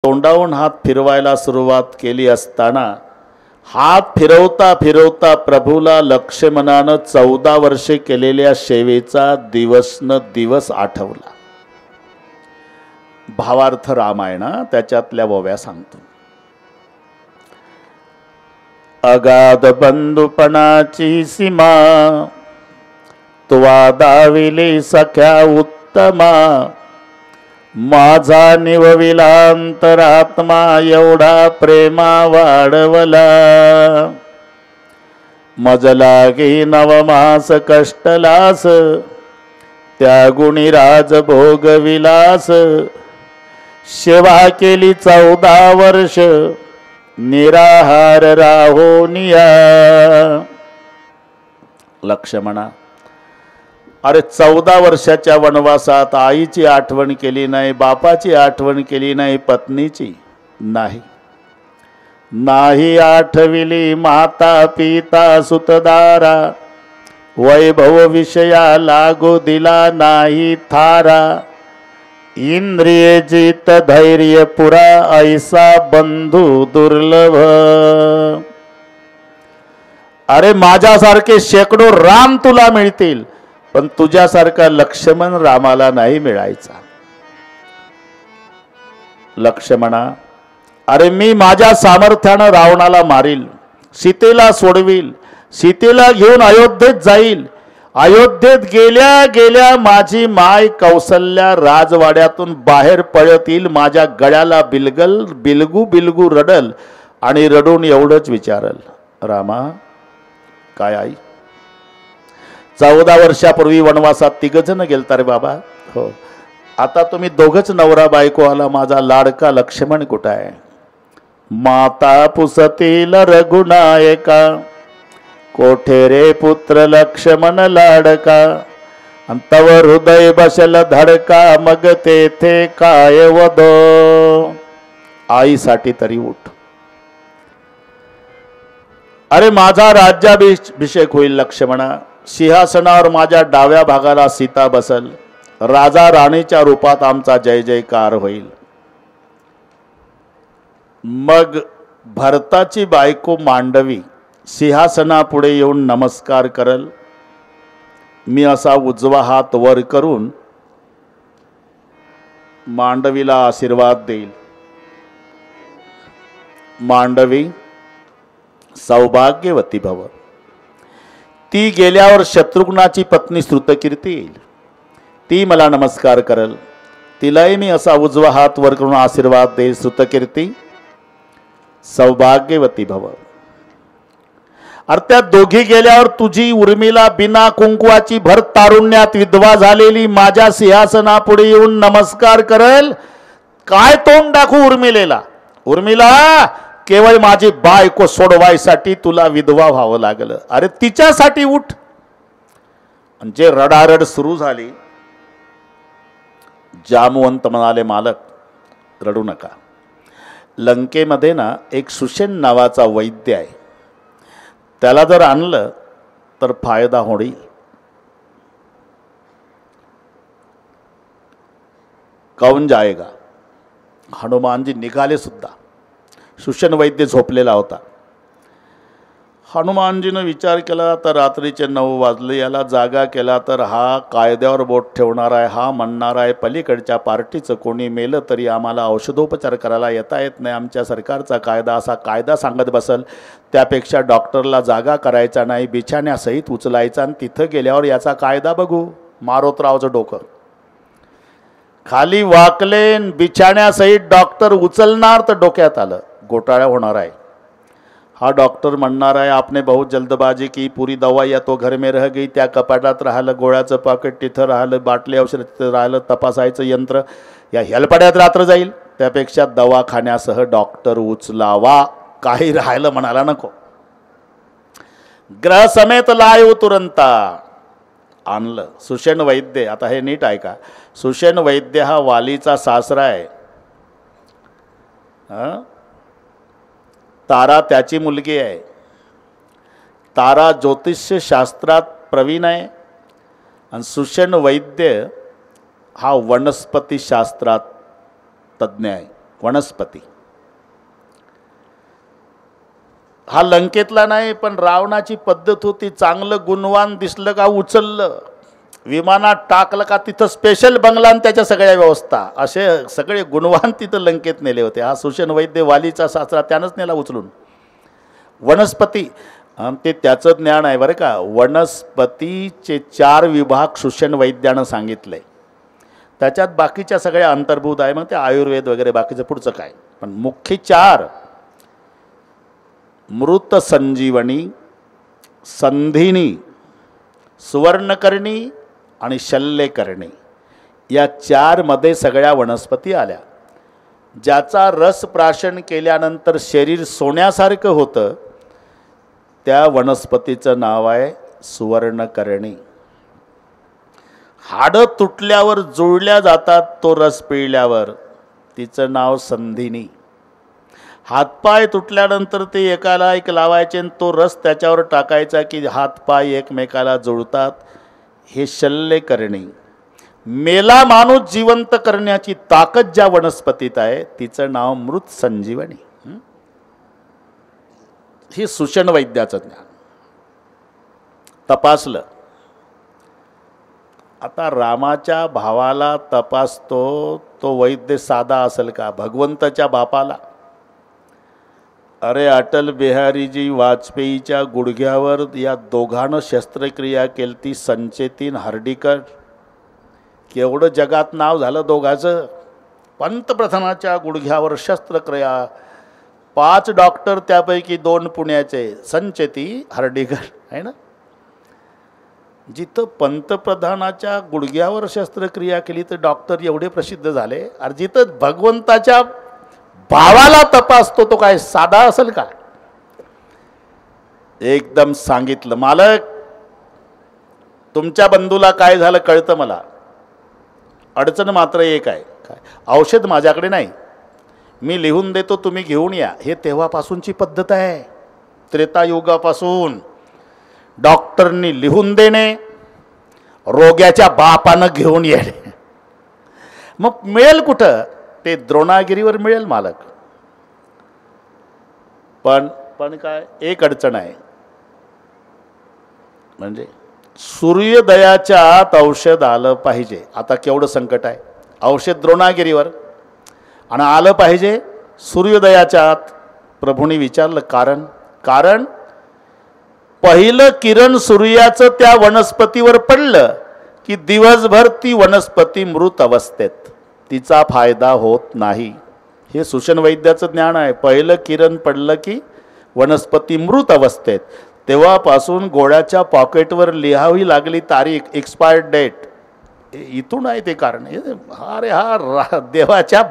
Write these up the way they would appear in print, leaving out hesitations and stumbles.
तोंडावून हात फिरवायला सुरुवात केली असताना हात फिरवता फिरवता प्रभूला लक्ष्मणानं 14 वर्षे केलेल्या सेवेचा दिवस न दिवस आठवला। भावार्थ रामायणा त्याच्यातल्या ओव्या सांगतो। अगाध बंधुपणाची सीमा तुवा दाविली सख्या उत्तमा, माझा निवविला अंतरात्मा एवढा प्रेमा वाढवला। मज लागी नवमास कष्टलास त्या गुणी राजभोग विलास, सेवा केली 14 वर्ष निराहार राहोनिया। लक्ष्मणा, अरे 14 वर्षाच्या वनवासात आईची आठवण केली नाही, बापाची आठवण केली नाही, पत्नीची नाही नाही आठविली माता पिता सुतदारा, वैभव विषया लागू दिला नाही थारा। इंद्रिय जित धैर्य पुरा ऐसा बंधू दुर्लभ। अरे माझ्यासारखे शेकडो राम तुला मिळतील, पण तुझ्यासारखा लक्ष्मण रामाला नाही मिळायचा। लक्ष्मणा, अरे मी माझ्या सामर्थ्यानं रावणाला मारील, सीतेला सोडविल, सीतेला घेऊन अयोध्येत जाईल। अयोध्येत गेल्या गेल्या माझी माय कौसल्या राजवाड्यातून बाहेर पळत येईल, माझ्या गळ्याला बिलगू बिलगू रडल आणि रडून एवढंच विचारल, रामा काय आई? 14 वर्षापूर्वी वनवासात 3 जण गेलता रे बाबा। हो, आता तुम्ही दोघच नवरा बायको आला, माझा लाडका लक्ष्मण कुठं आहे? माता पुसतील रघुनायका, कोठे रे पुत्र लक्ष्मण लाडका। तव हृदय बसल धडका, मग तेथे काय वदो? आईसाठी तरी उठ। अरे माझा राज्याभिषेक होईल लक्ष्मणा, सिंहासनावर माझ्या डाव्या भागाला सीता बसल, राजा राणीच्या रूपात आमचा जय जयकार होईल। मग भरताची बायको मांडवी सिंहासनापुढे येऊन नमस्कार करल, मी असा उजवा हात वर करून मांडवीला आशीर्वाद देईल। मांडवी सौभाग्यवती भव। ती गेल्यावर शत्रुघ्नाची पत्नी श्रुतकीर्ती येईल, ती मला नमस्कार करल, तिलाही मी असा उजवा हात वर करून आशीर्वाद देईल। श्रुतकीर्ती सौभाग्यवती भव। अरे त्या दोघी गेल्यावर तुझी उर्मिला बिना कुंकवाची भर तारुण्यात विधवा झालेली माझ्या सिंहासनापुढे येऊन नमस्कार करल, काय तोंड दाखवू उर्मिलेला? उर्मिला, केवळ माझी बायको सोडवायसाठी तुला विधवा व्हावं लागलं। अरे तिच्यासाठी उठ। म्हणजे रडारड सुरू झाली। जामवंत म्हणाले, मालक रडू नका, लंकेमध्ये ना एक सुषेण नावाचा वैद्य आहे, त्याला जर आणलं तर फायदा होईल। कौन जाएगा? हनुमानजी निघाले सुद्धा। सुषेण वैद्य झोपलेला होता। हनुमानजीनं विचार केला तर रात्रीचे 9 वाजले, याला जागा केला तर हा कायद्यावर बोट ठेवणार आहे, हा म्हणणार आहे पलीकडच्या पार्टीचं कोणी मेलं तरी आम्हाला औषधोपचार करायला येता येत नाही, आमच्या सरकारचा कायदा असा कायदा सांगत बसल, त्यापेक्षा डॉक्टरला जागा करायचा नाही, बिछाण्यासहित उचलायचा आणि तिथं गेल्यावर याचा कायदा बघू। मारोतरावचं डोकं खाली वाकले, बिछाण्यासहित डॉक्टर उचलणार तर डोक्यात आलं घोटाळा होणार आहे। हा डॉक्टर म्हणणार आहे आपने बहुत जल्दबाजी की, पूरी दवाई तो घर में रह गई, त्या कपाटात राहिलं, गोळ्याचं पाकिट तिथं राहिलं, बाटली औषध तिथं राहिलं, तपासायचं यंत्र या हेलपाड्यात रात्र जाईल, त्यापेक्षा दवाखान्यासह डॉक्टर उचलावा, काही राहिलं म्हणाला नको। ग्रह समेत लायू तुरंता आणलं सुषेण वैद्य। आता हे नीट ऐका, सुषेण वैद्य हा वालीचा सासरा आहे, तारा त्याची मुलगी आहे। तारा ज्योतिष्य शास्त्रात प्रवीण आहे आणि सुषेण वैद्य हा वनस्पती शास्त्रात तज्ञ आहे। वनस्पती. हा लंकेतला नाही, पण रावणाची पद्धत होती. चांगलं गुणवान दिसलं का उचललं, विमानात टाकलं का तिथं स्पेशल बंगला आणि त्याच्या सगळ्या व्यवस्था. असे सगळे गुणवान तिथं लंकेत नेले होते. हा सुषेण वैद्य वालीचा सासरा त्यानंच नेला उचलून. वनस्पती ते त्याचं ज्ञान आहे बरं का. वनस्पतीचे 4 विभाग सुषेण वैद्यानं सांगितले. त्याच्यात बाकीच्या सगळ्या अंतर्भूत आहे. मग ते आयुर्वेद वगैरे बाकीचं पुढचं काय, पण मुख्य 4 मृत संजीवनी, संधिनी, सुवर्णकर्णी आणि शल्यकर्णी या 4 मध्ये सगळ्या वनस्पती आल्या. ज्याचा रस प्राशन केल्यानंतर शरीर सोन्यासारखं होतं त्या वनस्पतीचं नाव आहे सुवर्णकर्णी. हाडं तुटल्यावर जुळल्या जातात तो रस पिळल्यावर, तिचं नाव संधिनी. हातपाय तुटल्यानंतर ते एकाला एक लावायचे आणि तो रस त्याच्यावर टाकायचा की हातपाय एकमेकाला जुळतात, हे शल्यकर्णी. मेला माणूस जिवंत करण्याची ताकद ज्या वनस्पतीत आहे तिचं नाव मृत संजीवनी. हे सुषेण वैद्याचं ज्ञान तपासलं. आता रामाच्या भावाला तपासतो तो वैद्य साधा असेल का? भगवंताच्या बापाला. अरे अटल बिहारीजी वाजपेयीच्या गुडघ्यावर या दोघांनं शस्त्रक्रिया केली, संचेतीन हर्डीकर. केवढं जगात नाव झालं दोघाचं. पंतप्रधानाच्या गुडघ्यावर शस्त्रक्रिया, 5 डॉक्टर त्यापैकी 2 पुण्याचे, संचेती हर्डीकर आहे ना. जिथं पंतप्रधानाच्या गुडघ्यावर शस्त्रक्रिया केली तर डॉक्टर एवढे प्रसिद्ध झाले. आणि जिथं भगवंताच्या भावाला तपासतो तो काय साधा असेल का? एकदम सांगितलं, मालक तुमच्या बंधूला काय झालं कळतं मला, अडचण मात्र एक आहे. काय? औषध माझ्याकडे नाही, मी लिहून देतो तुम्ही घेऊन या. हे तेव्हापासूनची पद्धत आहे. त्रेतायुगापासून डॉक्टरनी लिहून देणे, रोग्याच्या बापानं घेऊन येणे. मग मिळेल कुठं? ते द्रोणागिरीवर मिळेल मालक. पण काय एक अडचण आहे, म्हणजे सूर्योदयाच्या आत औषध आलं पाहिजे. आता केवढं संकट आहे. औषध द्रोणागिरीवर आणि आलं पाहिजे सूर्योदयाच्या आत. प्रभूंनी विचारलं कारण पहिलं किरण सूर्याचं त्या वनस्पतीवर पडलं की दिवसभर ती वनस्पती मृत अवस्थेत, तिचा फायदा होत नाही. हे सुषेण वैद्याचं ज्ञान आहे. पहिलं किरण पडलं की वनस्पती मृत अवस्थेत. तेव्हापासून गोळ्याच्या पॉकेटवर लिहावी लागली तारीख, एक्सपायर्ड डेट. इथून आहे ते कारण. अरे हा देवाच्या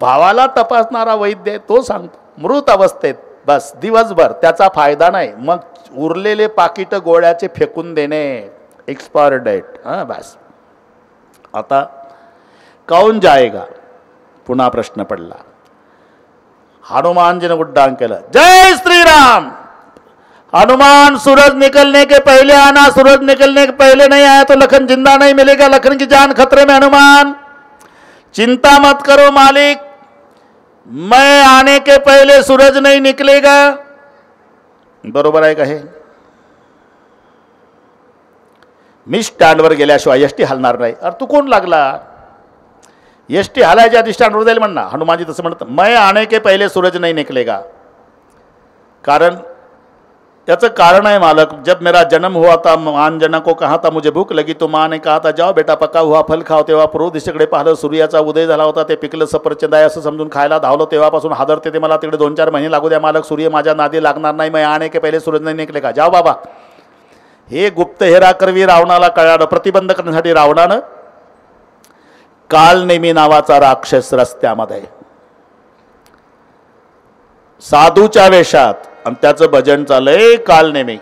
भावाला तपासणारा वैद्य आहे, तो सांगतो मृत अवस्थेत, बस दिवसभर त्याचा फायदा नाही. मग उरलेले पाकिट गोळ्याचे फेकून देणे, एक्सपायर्ड डेट. हां बस. आता कौन जाएगा? पुन्हा प्रश्न पडला. हनुमानजीने उड्डाण केलं, जय श्री राम. हनुमान सूरज निकलने के पहले आना, सूरज निकलने के पहले नहीं आया तो लखन जिंदा नहीं मिलेगा, लखन की जान खतरे में. हनुमान चिंता मत करो मालिक, मैं आने के पहले सूरज नहीं निकलेगा. बरोबर आहे का हे? मी स्टँडवर गेल्याशिवाय एसटी हलणार नाही. अरे तू कोण लागला? एसटी हलायच्या आधी स्टँडवर जाईल म्हणणार. हनुमानजी तसं म्हणतात, मैं आने के पहले सूरज नहीं निकलेगा. कारण त्याचं कारण आहे मालक. जब मेरा जन्म हुआ था मान जना को कहा था मुझे भूख लगी तो माँ ने कहा था जाओ बेटा पका हुआ फल खाओ. तेव्हा पूर्व दिशेकडे पाहिलं, सूर्याचा उदय झाला होता. ते पिकलं सफरचंद आहे असं समजून खायला धावलो. तेव्हापासून हादरते ते मला तिकडे 2-4 महिने लागू द्या मालक. सूर्य माझ्या नादी लागणार नाही. मैं आने के पहले सूरज नहीं निकलेगा. जाओ बाबा. हे गुप्तहेरा करवी रावणाला कळालं. प्रतिबंध करण्यासाठी रावणानं कालनेमी नावाचा राक्षस रस्त्यामध्ये साधूच्या वेशात, आणि त्याचं भजन चाललंय कालनेमी.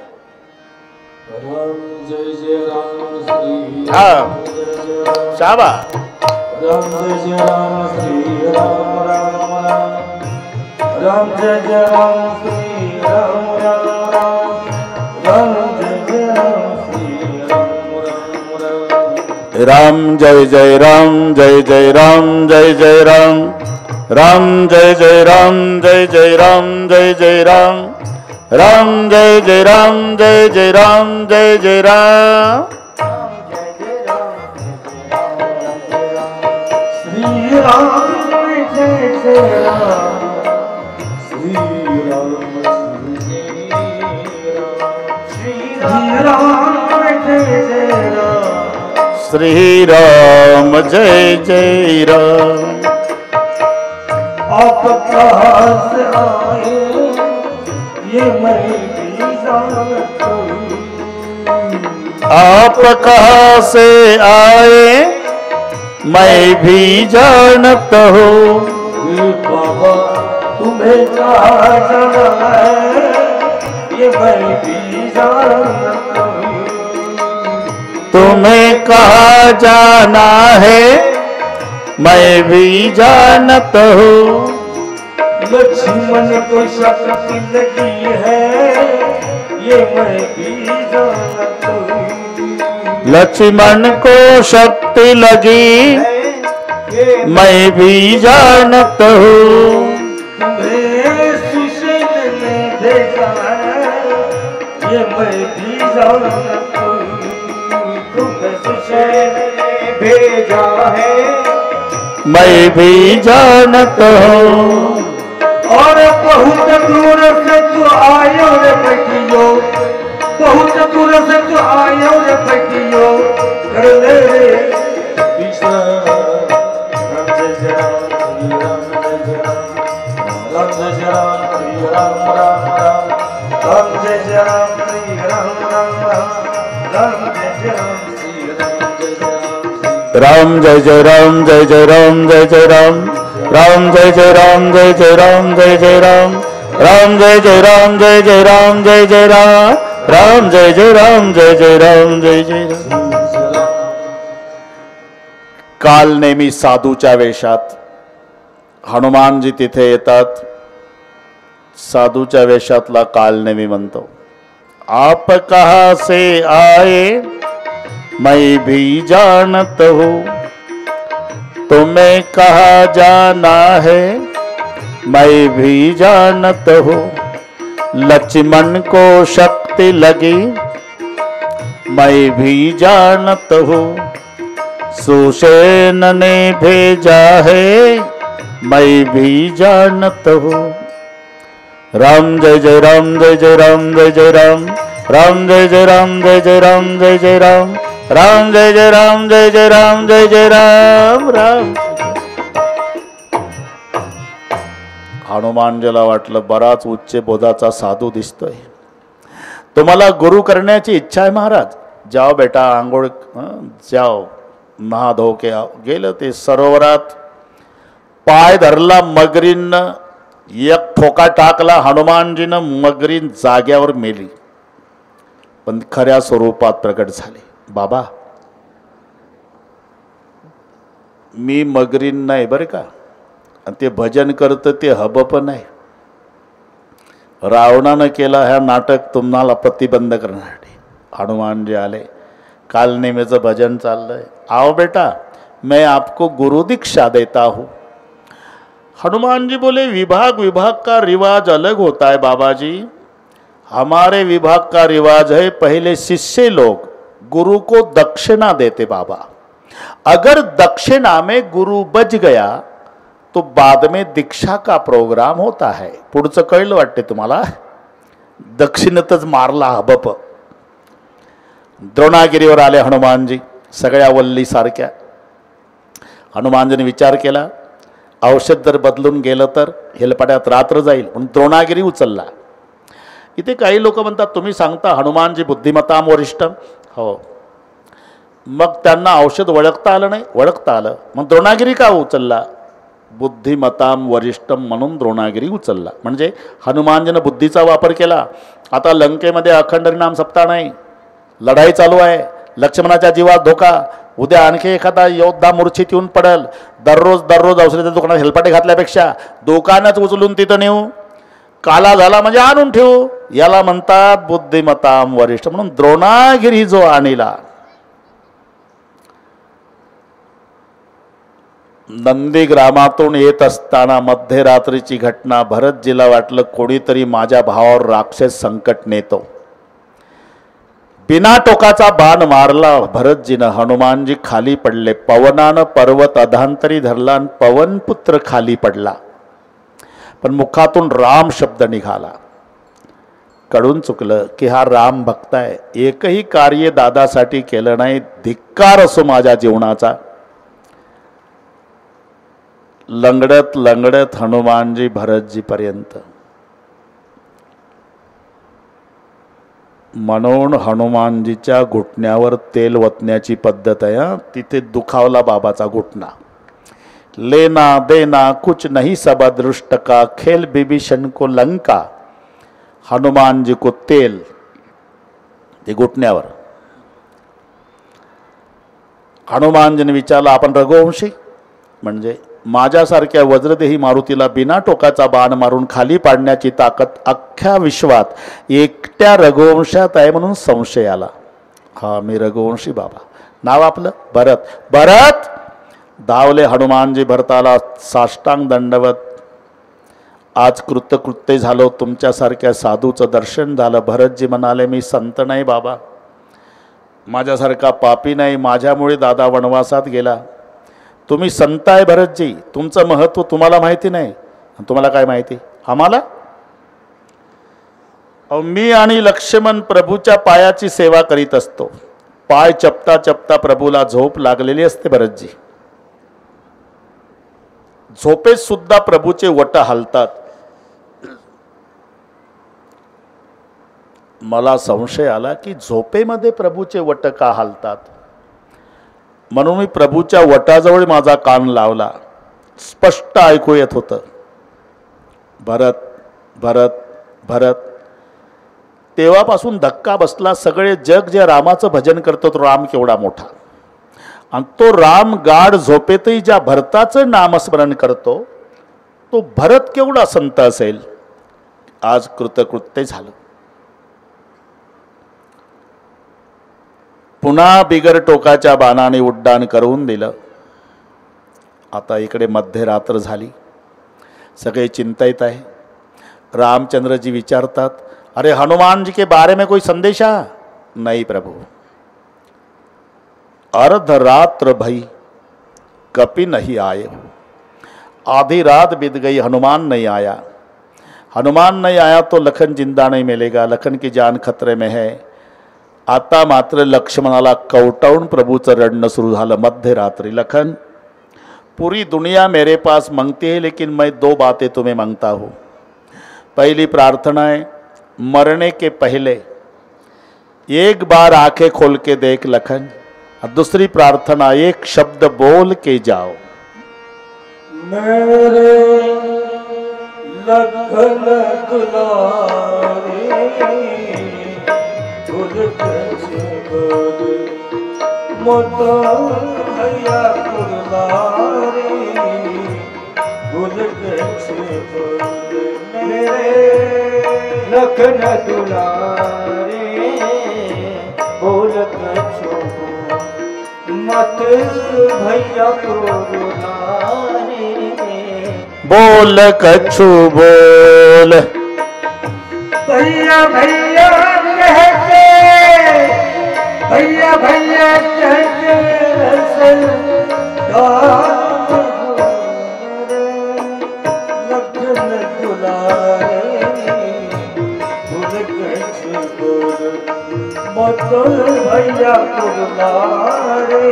हा शाबा. राम जय जय राम, जय जय राम, जय जय राम. राम जय जय राम जय जय राम जय जय राम राम जय जय राम जय जय राम जय जय राम श्री राम जय जय राम श्री राम श्री राम जय जय राम आप कहाँ से आए ये मैं भी जानता हूँ आप कहाँ से आए मैं भी जानता हूँ बाबा तुम्हें कहाँ जाना है ये मैं भी जानता हूँ तुम्हें कहाँ जाना है मैं भी जानता हूँ लक्ष्मण को शक्ति लगी है ये मैं भी जानता हूँ लक्ष्मण को शक्ति लगी मैं भी जानता हूँ तुम्हें सुशेन ने देखा है ये मैं भी जानता हूँ तुम्हें सुशेन ने भेजा है मैं भी जानता हूँ और बहुत दूर से तू आयो रे बेटियो बहुत दूर से तू आयो रे बेटियो कर ले राम जय जय राम राम जय जय राम श्री राम राम राम जय जय राम श्री राम जय जय राम जय जय राम जय जय राम राम जय जय राम जय जय राम जय जय राम राम जय जय राम जय जय राम जय जय राम राम जय जय राम जय जय राम जय जय राम काल नेहमी साधूच्या वेशात हनुमानजी तिथे येतात साधूच्या वेशातला काल नेहमी म्हणतो आप कहाँ से आए मैं भी जानता हूँ तुम्हें कहाँ जाना है मैं भी जानता हूँ लक्ष्मण को शक्ति लगी मैं भी जानता हूँ सुशेन ने भेजा है मैं भी जानता हूँ राम जय जय राम जय जय राम जय जय राम राम जय जय राम जय जय राम जय जय राम राम जय जय राम जय जय राम जय जय राम राम हनुमानजीला वाटलं बराच उच्च बोधाचा साधू दिसतोय तुम्हाला गुरु करण्याची इच्छा आहे महाराज जाओ बेटा आंघोळ जाओ नहा धो के आओ गेलं ते सरोवरात पाय धरला मगरीनं एक ठोका टाकला हनुमानजीनं मगरीन जाग्यावर मेली पण खऱ्या स्वरूपात प्रकट झाले बाबा मी मगरीन नाही बरं का आणि ते भजन करतं ते हब पण आहे रावणानं केला हा नाटक तुम्हाला प्रतिबंध करण्यासाठी हनुमानजी आले काल नेहमीचं भजन चाललंय आओ बेटा मैं आपको गुरु दीक्षा देता हूँ हनुमान जी बोले विभाग विभाग का रिवाज अलग होता है बाबा जी हमारे विभाग का रिवाज है पहले शिष्य लोग गुरु को दक्षिणा देते बाबा अगर दक्षिणा में गुरु बच गया तो बाद में दीक्षा का प्रोग्राम होता है पुढचं कळलं वाटते तुम्हाला दक्षिणतच मारला हबप द्रोणागिरीवर आले हनुमानजी सगळ्या वल्ली सारख्या हनुमानजीने विचार केला औषध जर बदलून गेलं तर हेलपाट्यात रात्र जाईल म्हणून द्रोणागिरी उचलला इथे काही लोक म्हणतात तुम्ही सांगता हनुमानजी बुद्धिमत्ताम वरिष्ठ हो मग त्यांना औषध ओळखता आलं नाही ओळखता आलं मग द्रोणागिरी का उचलला बुद्धिमत्ताम वरिष्ठ म्हणून द्रोणागिरी उचलला म्हणजे हनुमानजीनं बुद्धीचा वापर केला आता लंकेमध्ये अखंड नाम सप्ताह नाही लढाई चालू आहे लक्ष्मणाच्या जीवात धोका उद्या आणखी एखादा योद्धा मूर्छित येऊन पडल दररोज औषधाच्या दुकानात हेलपाटे घातल्यापेक्षा दुकानच उचलून तिथं नेऊ काला झाला म्हणजे आणून ठेवू याला म्हणतात बुद्धिमत्ताम वरिष्ठ म्हणून द्रोणागिरी जो आणला नंदीग्रामातून येत असताना मध्यरात्रीची घटना. भरतजीला वाटलं कोणीतरी माझ्या भावावर राक्षस संकट नेतो. बिना टोकाचा बाण मारला भरतजीनं. हनुमानजी खाली पडले. पवनानं पर्वत अधांतरी धरला आणि पवनपुत्र खाली पडला. पण मुखातून राम शब्द निघाला. कळून चुकलं की हा राम भक्त आहे. एकही कार्य दादासाठी केलं नाही. धिक्कार असो माझ्या जीवनाचा. लंगडत लंगडत हनुमानजी भरतजी पर्यंत. म्हणून हनुमानजीच्या घुटण्यावर तेल ओतण्याची पद्धत आहे. तिथे दुखावला बाबाचा घुटणा. लेना देना कुछ नहीं सब अदृष्ट का, खेल विभीषण को लंका, हनुमान जी को तेल. ते घुटण्यावर. हनुमानजीने विचारलं आपण रघुवंशी? म्हणजे माझ्यासारख्या वज्रदेही मारुतीला बिना टोकाचा बाण मारून खाली पाडण्याची ताकद अख्ख्या विश्वात एकट्या रघुवंशात आहे म्हणून संशय आला. हा मी रघुवंशी बाबा. नाव आपलं भरत. भरत धावले हनुमानजी भरताला साष्टांग दंडवत. आज कृतकृत्य झालो. तुमच्यासारख्या साधूचं दर्शन झालं. भरतजी म्हणाले मी संत नाही बाबा, माझ्यासारखा पापी नाही, माझ्यामुळे दादा वनवासात गेला. तुम्ही संत आहे भरतजी, तुमचं महत्त्व तुम्हाला माहिती नाही. तुम्हाला काय माहिती आम्हाला? मी आणि लक्ष्मण प्रभूच्या पायाची सेवा करीत असतो. पाय चपता चपता प्रभूला झोप लागलेली असते भरतजी. झोपेत सुद्धा प्रभूचे वट हलतात. मला संशय आला की झोपेमध्ये प्रभूचे वट का हलतात. म्हणून मी प्रभूच्या वटाजवळ माझा कान लावला. स्पष्ट ऐकू येत होतं भरत भरत भरत. तेव्हापासून धक्का बसला. सगळे जग जे रामाचं भजन करतो तो राम केवढा मोठा, आणि तो राम गाढ झोपेतही ज्या भरताचं नामस्मरण करतो तो भरत केवढा संत असेल. आज कृतकृत्य झालं. पुन्हा बिगर टोकाच्या बाणाने उड्डाण करून दिलं. आता इकडे मध्यरात्र झाली. सगळे चिंतित आहे. रामचंद्रजी विचारतात अरे हनुमान जी के बारे में कोई संदेशा? नहीं प्रभु, अर्ध रात्र भई कपि नहीं आए. आधी रात बीत गई, हनुमान नहीं आया. हनुमान नहीं आया तो लखन जिंदा नहीं मिलेगा. लखन की जान खतरे में है. आता मात्र लक्ष्मणाला कवटाळून प्रभूचं रडणं सुरू झालं. मध्यरात्री लखन पूरी दुनिया मेरे पास मांगती है, लेकिन मैं दो बातें तुम्हें मांगता हूँ. पहली प्रार्थना है मरने के पहले एक बार आंखें खोल के देख लखन. और दूसरी प्रार्थना एक शब्द बोल के जाओ. मेरे लखन दुलारे तुझ कैसे बोल मोतो भैया दुलारे भूल कैसे बोल. मेरे लखन दुलारे बोल कछो मत भैया को रुलारे. बोल कछु बोल. भैया भैया कहते, भैया भैया कहते लखन दुलारे भूल कैसे बोल मत भैया को रुलारे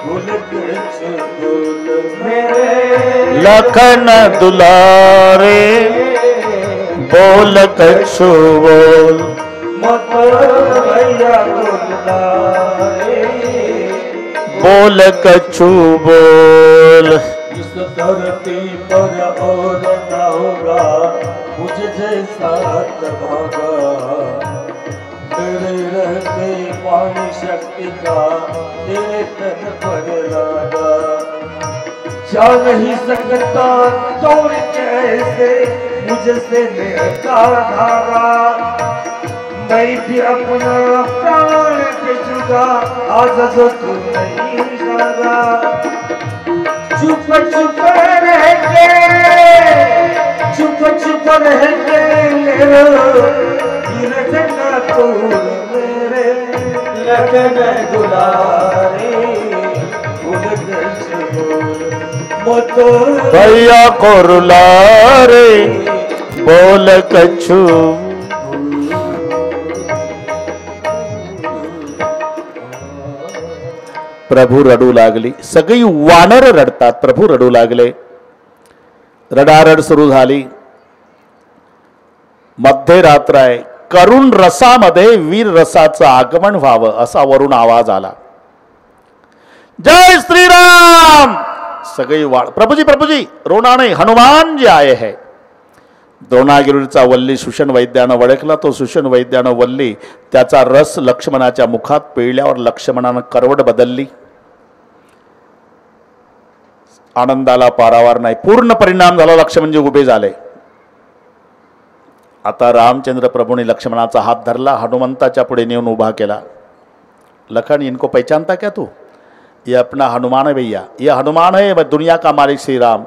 भूल कैसे बोल. मेरे लखन दुलारे बोल कछु बोल. मत भैया को रुलारे बोल कछु बोल. इस धरती पर और न होगा मुझ जैसा भागा. तेरे रहते पानी शक्ति का तेरे तन पर लागा. जा नहीं सकता तोड़ कैसे मुझसे लेता धागा. मैं भी अपना प्राण के जुगा आज जो तू नहीं जागा. चुप चुप रहते चुप चुप रहते लगना तोड़ मेरे लगन दुलारे भैया को रुला रे बोल कछु प्रभू रडू लागली. सगळी वानर रडतात. प्रभू रडू लागले. रडारड सुरू झाली. मध्यरात्र आहे. करुण रसामध्ये वीर रसाचं आगमन व्हावं असा वरून आवाज आला. जय श्रीराम. सगळी वाढ. प्रभुजी प्रभुजी रोना नाही, हनुमान जी आये है. द्रोणागिरीचा वल्ली सुषण वैद्यानं वळखला. तो सुषण वैद्यानं वल्ली त्याचा रस लक्ष्मणाच्या मुखात पिळल्यावर लक्ष्मणानं करवड बदलली. आनंदाला पारावार नाही. पूर्ण परिणाम झाला. लक्ष्मणजी उभे झाले. आता रामचंद्र प्रभूने लक्ष्मणाचा हात धरला. हनुमंताच्या पुढे नेऊन उभा केला. लखन, इनको पहचानता क्या तू? ये अपना हनुमान है भैया. ये हनुमान है, दुनिया का मालिक श्री राम.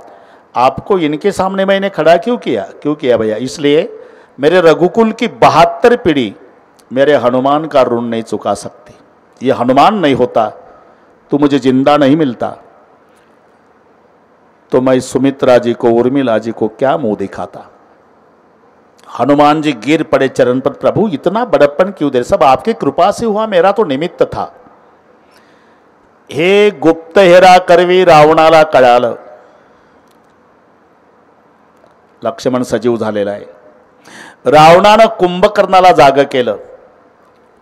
आपको इनके सामने मैंने खड़ा क्यों किया भैया? इसलिए मेरे रघुकुल की 72 पीढ़ी मेरे हनुमान का ऋण नहीं चुका सकती. ये हनुमान नहीं होता तो मुझे जिंदा नहीं मिलता. तो मैं सुमित्रा जी को, उर्मिला जी को क्या मुंह दिखाता. हनुमान जी गिर पड़े चरण पर. प्रभु इतना बड़प्पन क्यों दे? सब आपकी कृपा से हुआ, मेरा तो निमित्त था. हे गुप्तहेरा करवी रावणाला कळालं. लक्ष्मण सजीव झालेला आहे. रावणानं कुंभकर्णाला जाग केलं.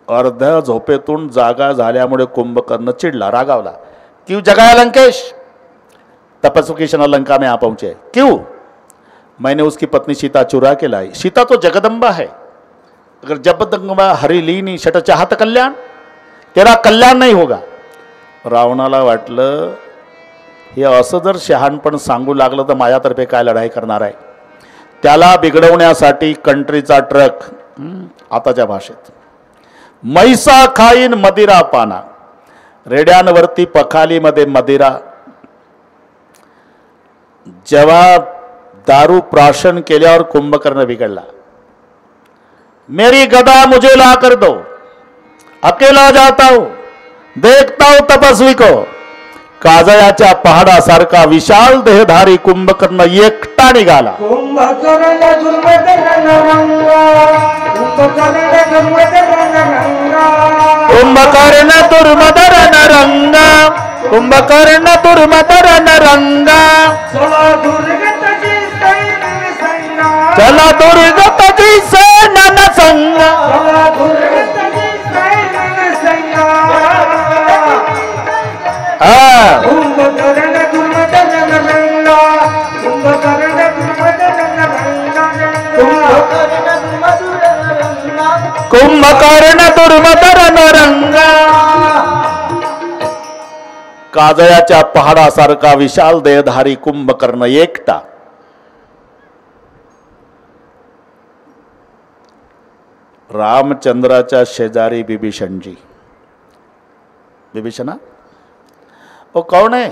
अर्ध्या झोपेतून जागा झाल्यामुळे कुंभकर्ण चिडला, रागावला. क्यों जगाया लंकेश? तपस्वी की क्षण लंका में आ पहुंचे. क्यों? मैंने उसकी पत्नी सीता चुरा के लाई. सीता तो जगदम्बा है. अगर जगदम्बा हरी ली नहीं शट चाहत कल्याण, तेरा कल्याण नहीं होगा. रावणाला वाटलं हे असं जर शहाणपण सांगू लागलं तर माझ्यातर्फे काय लढाई करणार आहे. त्याला बिघडवण्यासाठी कंट्रीचा ट्रक, आताच्या भाषेत, मैसा खाईन मदिरा पाना. रेड्यांवरती पखालीमध्ये मदिरा. जेव्हा दारू प्राशन केल्यावर कुंभकर्ण बिघडला. मेरी गदा मुझे ला कर दो, अकेला जाता हूं, देखता हूं तपस्वी को. काजळ्याच्या पहाडासारखा विशाल देहधारी कुंभकर्ण एकटा निघाला. कुंभकर्ण दुर्मदन रंगा, कुंभकर्ण दुर्मदन रंगा, कुंभकर्ण दुर्मदन रंगा, कुंभकर्ण दुर्मदन रंगा. चला दुर्गतची सैन संगा, चला दुर्गतची सैन संगा, चला दुर्गतची सैन संगा. कुंभकर्ण दुर्मदन रंगा, कुंभकर्ण दुर्मदन रंगा, कुंभकर्ण दुर्मदन रंगा. काजळ्याच्या पहाडासारखा विशाल देहधारी कुंभकर्ण एकटा. रामचंद्राच्या शेजारी विभीषणजी. विभीषणा, वो कौन है?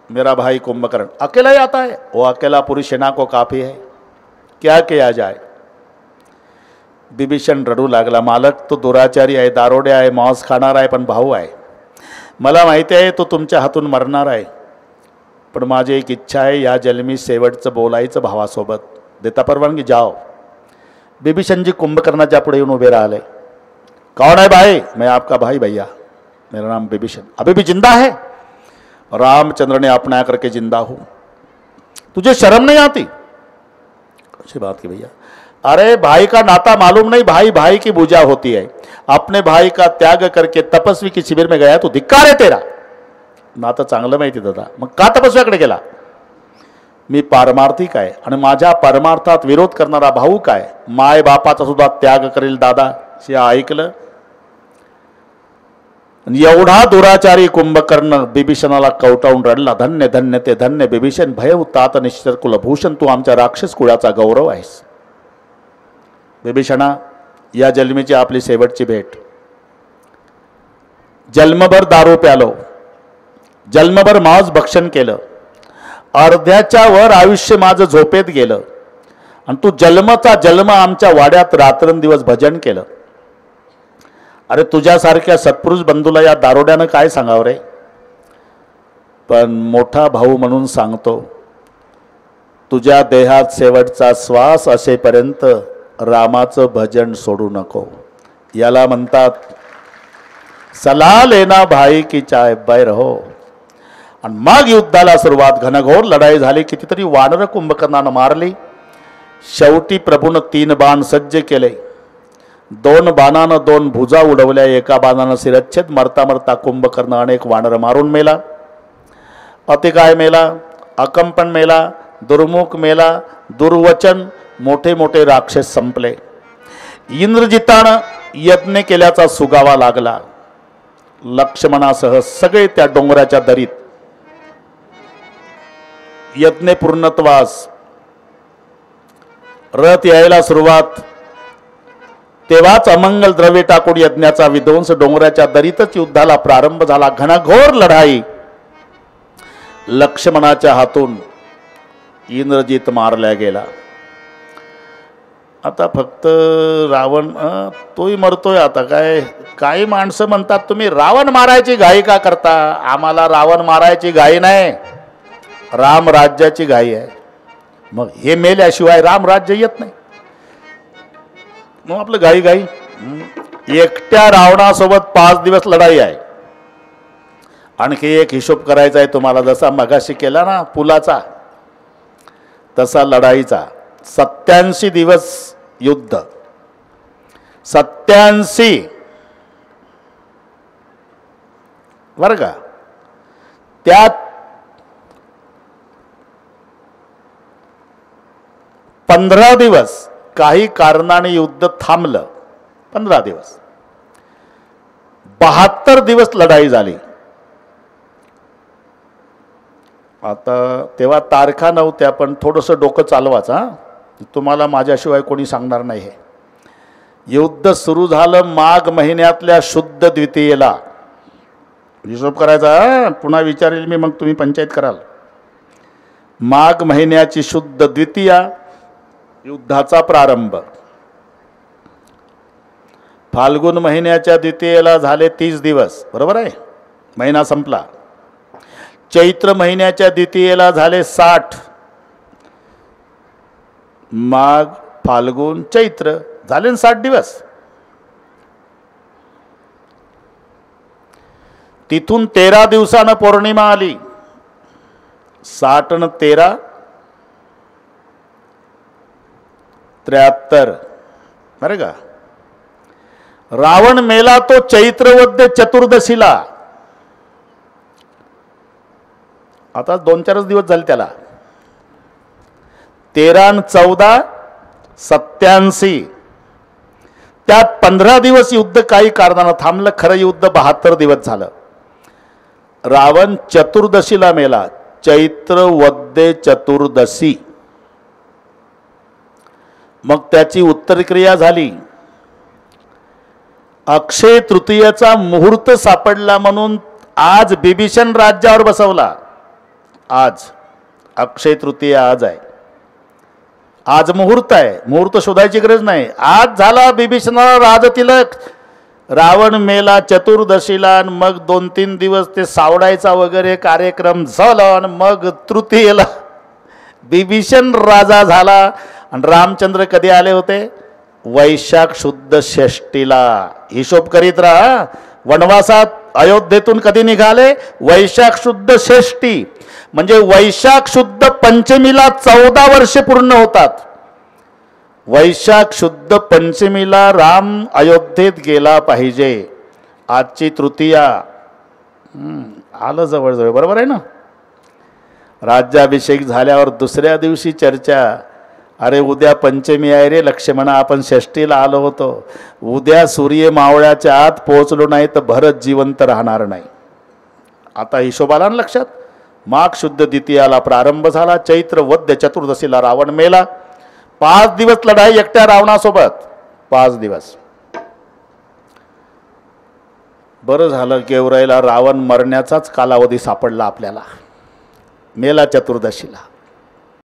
मेरा भाई कुंभकर्ण. अकेला ही आता है. वो अकेला पूरी सेना को काफी है. क्या किया जाए? विभीषण रडू लागला. मालक तो दुराचारी आहे, दारोडे आहे, मांस खाणार आहे, पण भाऊ आहे. मला माहिती आहे तो तुमच्या हातून मरणार आहे, पण माझी एक इच्छा आहे, या जन्मी शेवटचं बोलायचं भावासोबत. देता परवानगी? जाओ. विभीषण जी कुंभकर्णाच्या पुढे येऊन उभे राहिले. कौन है भाई? मैं आपका भाई भैया, मेरा नाम विभीषण. अभी भी जिंदा है? रामचंद्र ने अपना करके जिंदा हूं. तुझे शर्म नहीं आती? अच्छी बात की भैया. अरे भाई का नाता मालूम नहीं? भाई भाई की पूजा होती है. अपने भाई का त्याग करके तपस्वी की शिबिर में गया तो धिक्कार है तेरा. नातं चांगलं माहिती दादा, मग का तपस्व्याकडे गेला? मी पारमार्थिक आहे आणि माझ्या परमार्थात विरोध करणारा भाऊ काय? माय बापाचा सुद्धा त्याग करेल दादा. हे ऐकलं. एवढा दुराचारी कुंभकर्ण विभीषणाला कवटाळून रडला. धन्य धन्य ते धन्य विभीषण, भयउ तात निश्चर कुलभूषण, तू आमच्या राक्षस कुळाचा गौरव आहेस. विभीषणा, या जन्मीची आपली शेवटची भेट. जन्मभर दारू प्यालो, जन्मभर मांस भक्षण केलं, अर्ध्याच्या वर आयुष्य माझं झोपेत गेलं आणि तू जन्मचा जन्म आमच्या वाड्यात रात्रंदिवस भजन केलं. अरे तुझ्यासारख्या सत्पुरुष बंधूला या दारोड्यानं काय सांगावं रे. पण मोठा भाऊ म्हणून सांगतो, तुझ्या देहात शेवटचा श्वास असेपर्यंत रामाचं भजन सोडू नको. याला म्हणतात सलाह लेना भाई की चाय बै रहो. आणि मग युद्धाला सुरुवात. घनघोर लढाई झाली. कितीतरी वानर कुंभकर्णानं मारली. शेवटी प्रभूनं 3 बाण सज्ज केले. 2 बाणानं 2 भुजा उडवल्या. एका बाणानं शिरच्छेद. मरता मरता कुंभकर्ण अनेक वानर मारून मेला. अतिकाय मेला, अकंपन मेला, दुर्मुख मेला, दुर्वचन, मोठे मोठे राक्षस संपले. इंद्रजितानं यज्ञ केल्याचा सुगावा लागला. लक्ष्मणासह सगळे त्या डोंगराच्या दरीत. यज्ञ पूर्णत्वास. रथ यायला सुरुवात. तेव्हाच अमंगल द्रव्य टाकून यज्ञाचा विध्वंस. डोंगराच्या दरीतच युद्धाला प्रारंभ झाला. घनघोर लढाई. लक्ष्मणाच्या हातून इंद्रजित मारला गेला. आता फक्त रावण तोही मरतोय. आता काय काही माणसं म्हणतात तुम्ही रावण मारायची घाई का करता. आम्हाला रावण मारायची घाई नाही, राम राज्याची घाई आहे. मग हे मेल्याशिवाय राम राज्य येत नाही. मग आपलं घाई घाई. एकट्या रावणासोबत 5 दिवस लढाई आहे. आणखी एक हिशोब करायचा आहे तुम्हाला. जसा मगाशी केला ना पुलाचा, तसा लढाईचा. 87 दिवस युद्ध. 87 बरं का. त्यात 15 दिवस काही कारणाने युद्ध थांबलं. 15 दिवस. 72 दिवस लढाई झाली. आता तेव्हा तारखा नव्हत्या, पण थोडंसं डोकं चालवायचं. तुम्हाला माझ्याशिवाय कोणी सांगणार नाही. हे युद्ध सुरू झालं माघ महिन्यातल्या शुद्ध द्वितीयेला. हिशोब करायचा. पुन्हा विचारेल मी, मग तुम्ही पंचायत कराल. माघ महिन्याची शुद्ध द्वितीया युद्धाचा प्रारंभ. फाल्गुन महिन्याच्या द्वितीयेला झाले 30 दिवस. बरोबर आहे. महिना संपला. चैत्र महिन्याच्या द्वितीयेला झाले 60. माघ, फाल्गुन, चैत्र झाले 60 दिवस. तिथून 13 दिवसानं पौर्णिमा आली. 60 न 13 73. बरं का. रावण मेला तो चैत्रवद्य चतुर्दशीला. आता 2-4 दिवस झाले त्याला. 13 न 14 87. त्यात 15 दिवस युद्ध काही कारणानं थांबलं. खरं युद्ध 72 दिवस झालं. रावण चतुर्दशीला मेला. चैत्रवद्य चतुर्दशी. मग त्याची उत्तरक्रिया झाली. अक्षय तृतीयेचा मुहूर्त सापडला म्हणून आज बिभीषण राज्यावर बसवला. आज अक्षय तृतीया आज आहे. आज मुहूर्त आहे. मुहूर्त शोधायची गरज नाही. आज झाला बिभीषणाला राजतिलक. रावण मेला चतुर्दशीला. मग 2-3 दिवस ते सावडायचा वगैरे कार्यक्रम झाला. आणि मग तृतीयेला बिभीषण राजा झाला. आणि रामचंद्र कधी आले होते? वैशाख शुद्ध षष्टीला. हिशोब करीत राहा. वनवासात अयोध्येतून कधी निघाले? वैशाख शुद्ध षष्टी. म्हणजे वैशाख शुद्ध पंचमीला 14 वर्षे पूर्ण होतात. वैशाख शुद्ध पंचमीला राम अयोध्येत गेला पाहिजे. आजची तृतीया आलं जवळजवळ. बरोबर आहे ना. राज्याभिषेक झाल्यावर दुसऱ्या दिवशी चर्चा. अरे उद्या पंचमी आहे रे लक्ष्मणा, आपण षष्टीला आलो होतो. उद्या सूर्य मावळ्याच्या आत पोहोचलो नाही तर भरत जिवंत राहणार नाही. आता हिशोब आला ना लक्षात. माघ शुद्ध द्वितीयाला प्रारंभ झाला. चैत्र वद्य चतुर्दशीला रावण मेला. 5 दिवस लढाई एकट्या रावणासोबत. 5 दिवस. बरं झालं गेवराईला रावण मरण्याचाच कालावधी सापडला आपल्याला. मेला चतुर्दशीला.